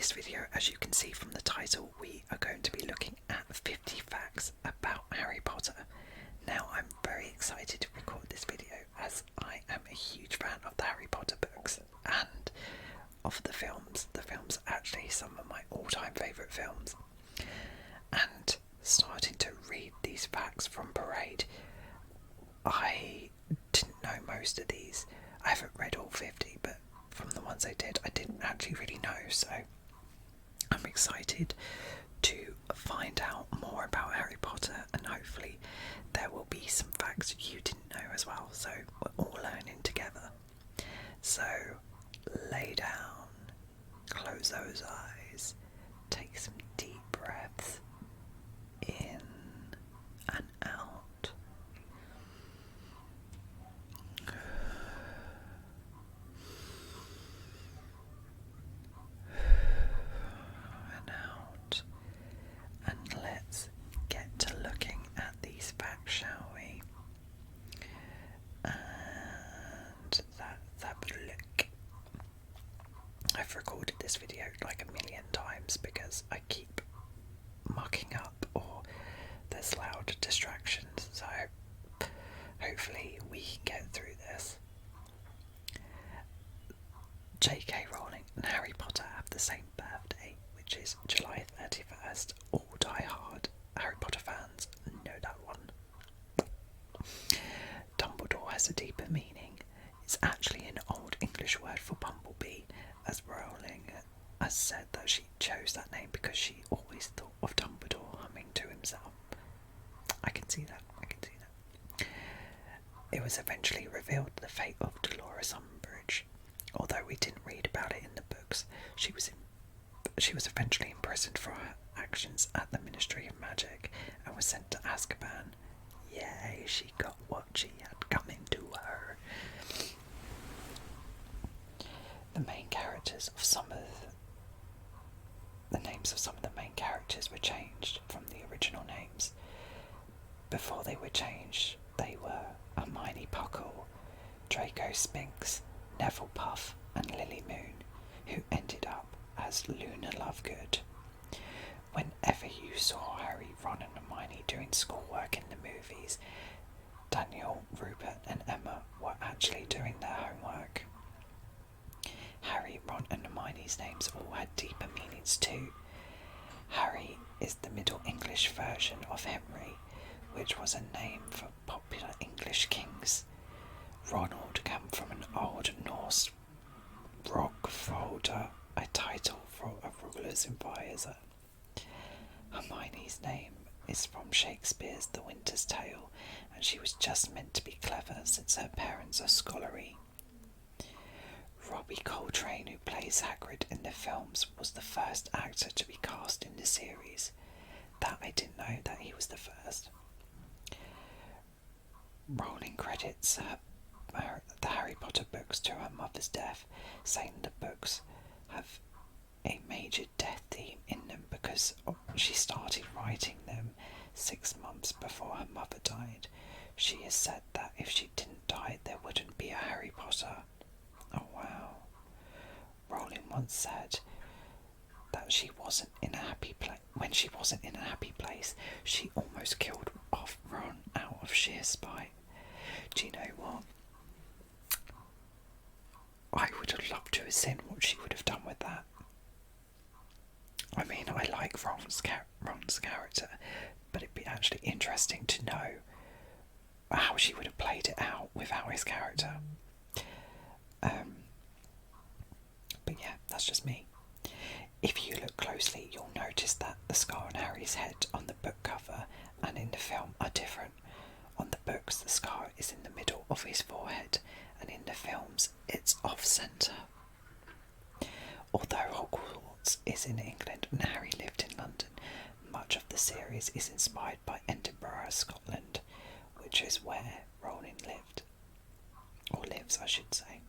this video, as you can see from the title, we are going to be looking at 50 facts about Harry Potter. Now, I'm very excited to record this video as I am a huge fan of the Harry Potter books and of the films. The films are actually some of my all-time favourite films. And starting to read these facts from Parade, I didn't know most of these. I haven't read all 50, but from the ones I didn't actually really know, so I'm excited to find out more about Harry Potter, and hopefully there will be some facts you didn't know as well, so we're all learning together. So lay down, close those eyes, take some deep breaths in and out. And out. And let's get to looking at these facts, shall we? And let's have a look. I've recorded this video like a million times because I keep mucking up or there's loud distractions, so hopefully we can get through this. J.K. Rowling and Harry Potter have the same birthday, which is July 31st. All die-hard Harry Potter fans know that one. Dumbledore has a deeper meaning. It's actually an Old English word for bumblebee, as Rowling has said that she chose that name because she always thought of Dumbledore humming to himself. I can see that. It was eventually revealed the fate of Dolores Umbridge. Although we didn't read about it in the books, she was eventually imprisoned for her actions at the Ministry of Magic and was sent to Azkaban. Yay, she got what she had coming to her. The names of some of the main characters were changed from the original names. Before they were changed, they were Hermione Puckle, Draco Spinks, Neville Puff and Lily Moon, who ended up as Luna Lovegood. Whenever you saw Harry, Ron and Hermione doing schoolwork in the movies, Daniel, Rupert and Emma were actually doing their homework. Harry, Ron and Hermione's names all had deeper meanings too. Harry is the Middle English version of Henry, which was a name for popular English kings. Ronald came from an Old Norse Rogfolder, a title for a ruler's advisor. Hermione's name is from Shakespeare's The Winter's Tale, and she was just meant to be clever since her parents are scholarly. Robbie Coltrane, who plays Hagrid in the films, was the first actor to be cast in the series. That I didn't know that he was the first. Rowling credits the Harry Potter books to her mother's death, saying the books have a major death theme in them because she started writing them 6 months before her mother died. She has said that if she didn't die, there wouldn't be a Harry Potter. Oh wow. Rowling once said that she wasn't in a happy place. When she wasn't in a happy place, she almost killed off Ron out of sheer spite. Do you know what? I would have loved to have seen what she would have done with that. I mean, I like Ron's character, but it'd be actually interesting to know how she would have played it out without his character. But yeah, that's just me. If you look closely, you'll notice that the scar on Harry's head on the book cover and in the film are different. On the books, the scar is in the middle of his forehead, and in the films, it's off-centre. Although Hogwarts is in England and Harry lived in London, much of the series is inspired by Edinburgh, Scotland, which is where Rowling lived. Or lives, I should say.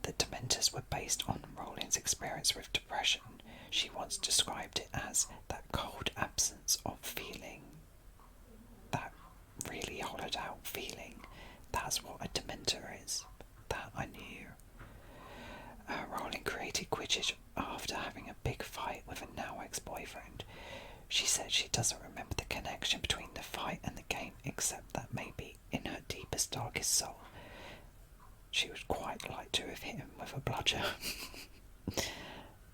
The Dementors were based on Rowling's experience with depression. She once described it as that cold absence of feeling, that really hollowed out feeling. That's what a Dementor is. That I knew. Rowling and created Quidditch after having a big fight with a now ex-boyfriend. She said she doesn't remember the connection between the fight and the game, except that maybe in her deepest, darkest soul, she would quite like to have hit him with a bludger.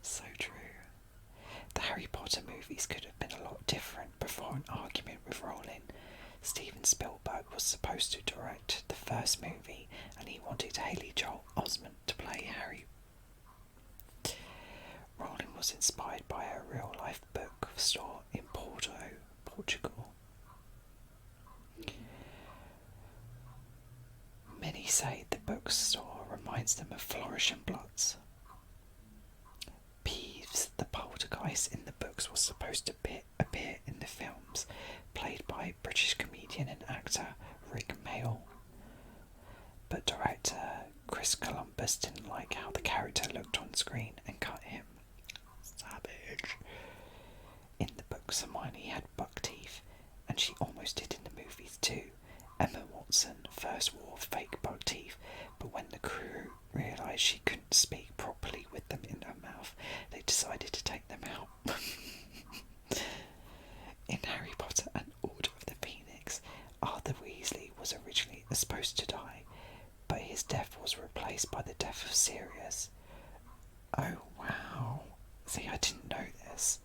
So true. The Harry Potter movies could have been a lot different before an argument with Rowling. Steven Spielberg was supposed to direct the first movie, and he wanted Haley Joel Osment to play Harry. Rowling was inspired by a real-life bookstore in Porto, Portugal. Many say the bookstore reminds them of Flourish and Bloods. Peeves, the poltergeist in the books, was supposed to appear in the films, played by British comedian and actor Rick Mayall. But director Chris Columbus didn't like how the character looked on screen and cut him. Savage. In the books, Hermione had buck teeth, and she almost did in the movies too. Emma Watson first wore fake buck teeth, but when the crew realised she couldn't speak properly with them in her mouth, they decided to take them out. In Harry Potter and Order of the Phoenix, Arthur Weasley was originally supposed to die, but his death was replaced by the death of Sirius. Oh wow. See, I didn't know this.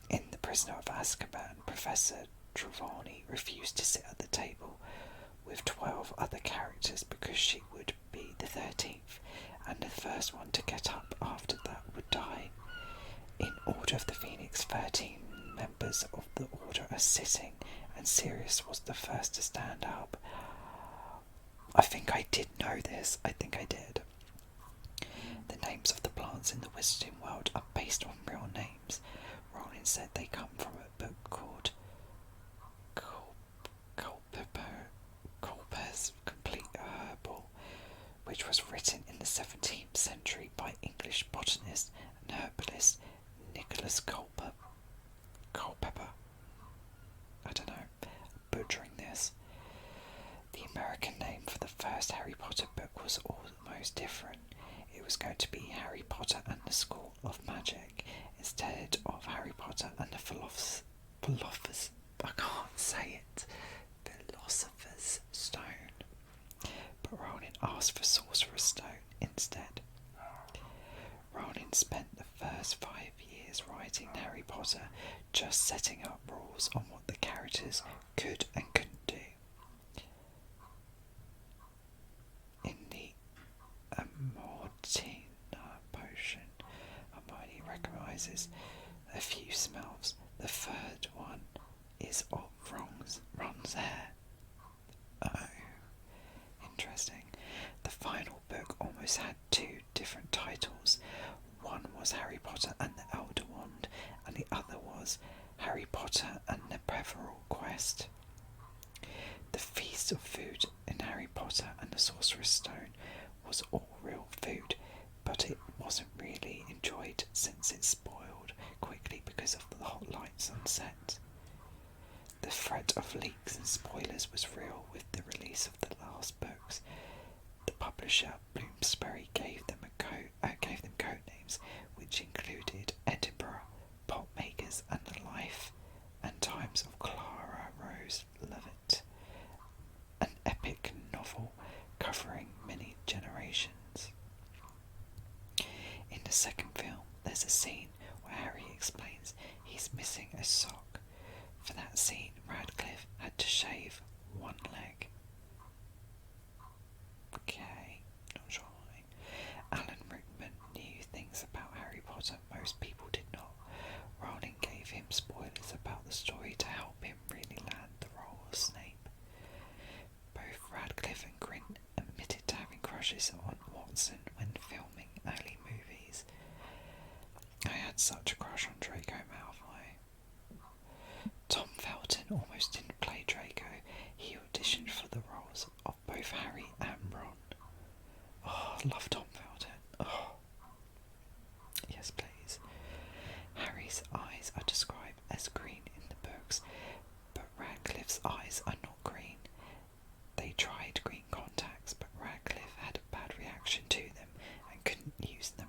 In The Prisoner of Azkaban, Professor Trelawney refused to sit at the table with 12 other characters because she would be the 13th, and the first one to get up after that would die. In Order of the Phoenix, 13 members of the Order are sitting, and Sirius was the first to stand up. I think I did know this. I think I did. The names of the plants in the Wizarding world are based on real names. Rowling said they come from a book called Culpepper's Complete Herbal, which was written in the 17th century by English botanist and herbalist Nicholas Culpeper. I don't know, butchering this. The American name for the first Harry Potter book was almost different. It was going to be Harry Potter and the School of Magic instead of Harry Potter and the Philosopher's Stone. But Rowling asked for Sorcerer's Stone instead. Rowling spent the first 5 years writing Harry Potter just setting up rules on what the characters could and couldn't do. In the Amortina potion, Hermione recognises a few smells. The third one is of Ron's hair. Oh, interesting. The final book almost had 2 different titles. One was Harry Potter and the Elder Wand, and the other was Harry Potter and the Peveril Quest. The feast of food in Harry Potter and the Sorcerer's Stone was all real food, but it wasn't really enjoyed since it spoiled quickly because of the hot lights on set. The threat of leaks and spoilers was real with the release of the last books. The publisher Bloomsbury gave them code names, which included Edinburgh, Pot Makers, and the Life and Times of Clara Rose Lovett, an epic novel covering many generations. In the second film, there's a scene where Harry explains he's missing a sock. For that scene, Radcliffe had to shave one leg. Okay, not sure why. Alan Rickman knew things about Harry Potter most people did not. Rowling gave him spoilers about the story to help him really land the role of Snape. Both Radcliffe and Grint admitted to having crushes on Watson when filming early movies. I had such a crush on Draco Malfoy. Tom Felton almost didn't play Draco. He auditioned for the roles of both Harry and Ron. Oh, I love Tom Felton. Oh. Yes, please. Harry's eyes are described as green in the books, but Radcliffe's eyes are not green. They tried green contacts, but Radcliffe had a bad reaction to them and couldn't use them.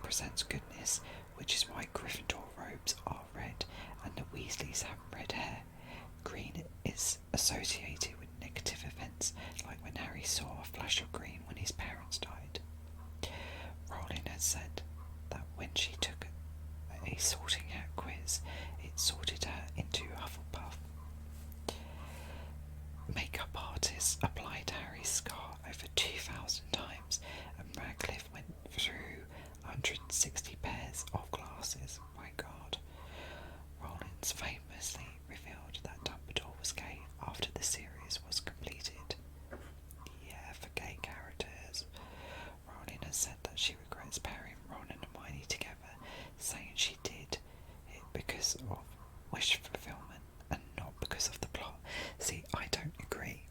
represents goodness, which is why Gryffindor robes are red and the Weasleys have red hair. Green is associated with negative events, like when Harry saw a flash of green when his parents died. Rowling has said that when she took a sorting hat quiz, it sorted her into Hufflepuff. Makeup artists applied Harry's scar over 2,000 times, and Radcliffe went through 160 pairs of glasses. My God. Rowling famously revealed that Dumbledore was gay after the series was completed. Yeah, for gay characters. Rowling has said that she regrets pairing Ron and Hermione together, saying she did it because of wish fulfillment and not because of the plot. See, I don't agree.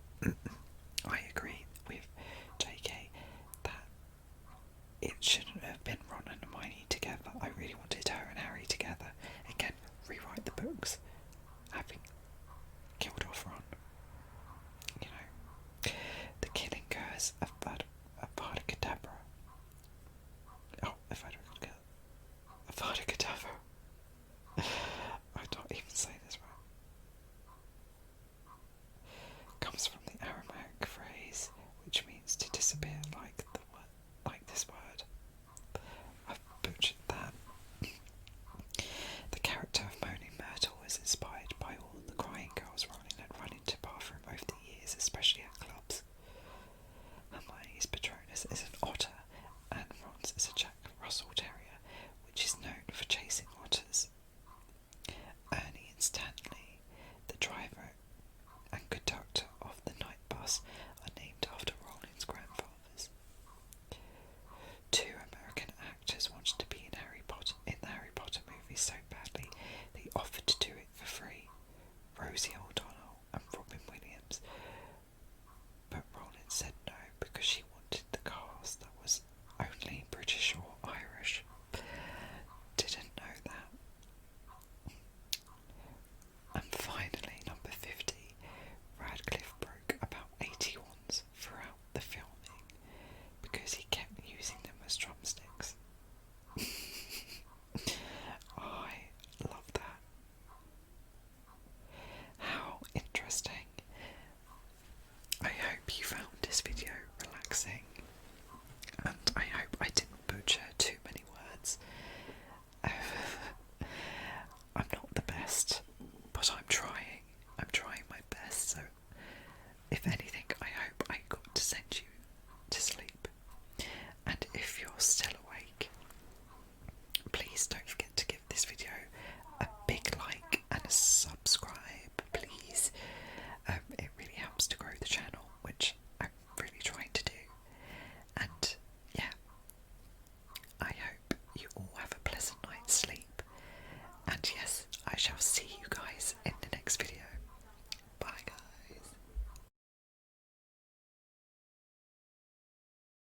I agree